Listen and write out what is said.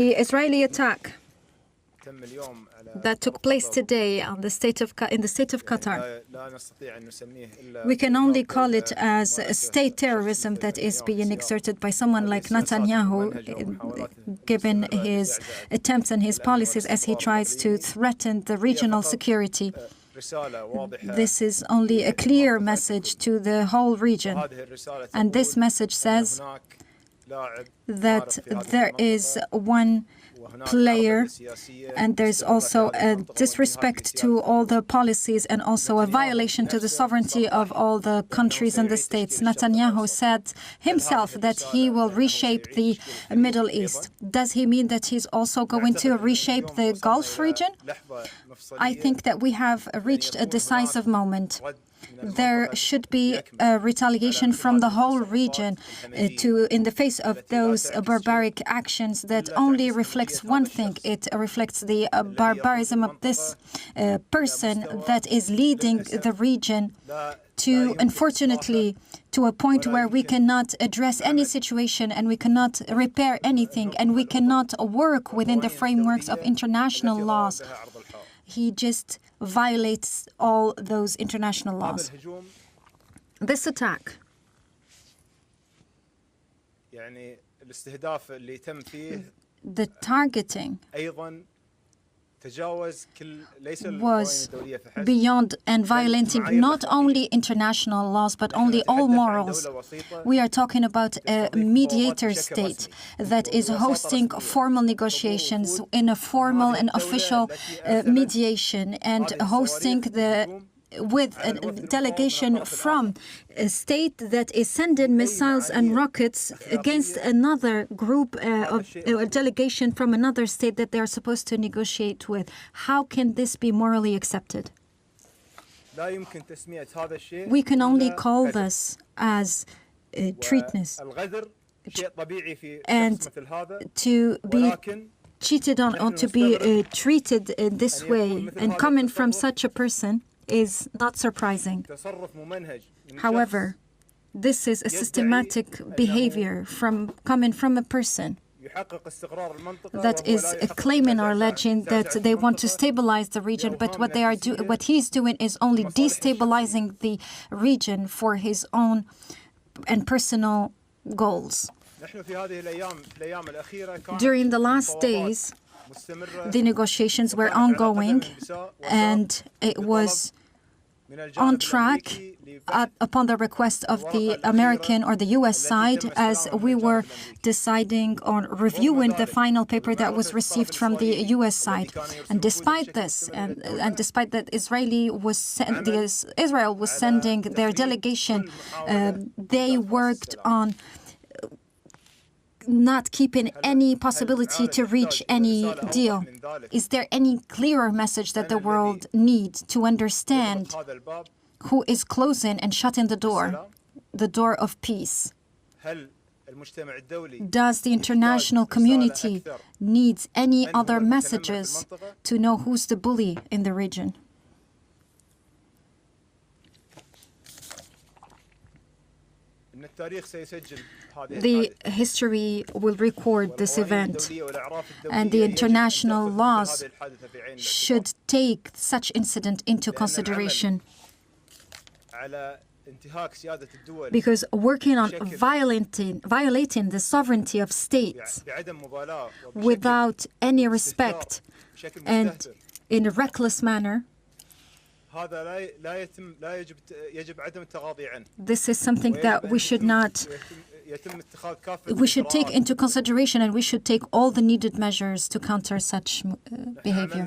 The Israeli attack that took place today on in the state of Qatar, we can only call it as state terrorism that is being exerted by someone like Netanyahu, given his attempts and his policies as he tries to threaten the regional security. This is only a clear message to the whole region, and this message says that there is one player, and there's also a disrespect to all the policies and also a violation to the sovereignty of all the countries and the states. Netanyahu said himself that he will reshape the Middle East. Does he mean that he's also going to reshape the Gulf region? I think that we have reached a decisive moment. There should be a retaliation from the whole region in the face of those barbaric actions that only reflects one thing. It reflects the barbarism of this person that is leading the region to, unfortunately, to a point where we cannot address any situation and we cannot repair anything and we cannot work within the frameworks of international laws. He just violates all those international laws. This attack the targeting was beyond and violating not only international laws but only all morals. We are talking about a mediator state that is hosting formal negotiations in a formal and official mediation and hosting with a delegation from a state that is sending missiles and rockets against another group of a delegation from another state that they are supposed to negotiate with. How can this be morally accepted? We can only call this as treatness and to be cheated on or to be treated in this way and coming from such a person is not surprising. However, this is a systematic behavior coming from a person that is claiming or alleging that they want to stabilize the region, but what he's doing is only destabilizing the region for his own and personal goals. During the last days, the negotiations were ongoing, and it was on track upon the request of the American or the U.S. side, as we were deciding on reviewing the final paper that was received from the U.S. side. And despite this, and despite that Israel was sending their delegation, they worked on not keeping any possibility to reach any deal. Is there any clearer message that the world needs to understand who is closing and shutting the door of peace? Does the international community need any other messages to know who's the bully in the region? The history will record this event, and the international laws should take such incident into consideration. Because working on violating the sovereignty of states without any respect and in a reckless manner, this is something that we should take into consideration, and we should take all the needed measures to counter such behavior.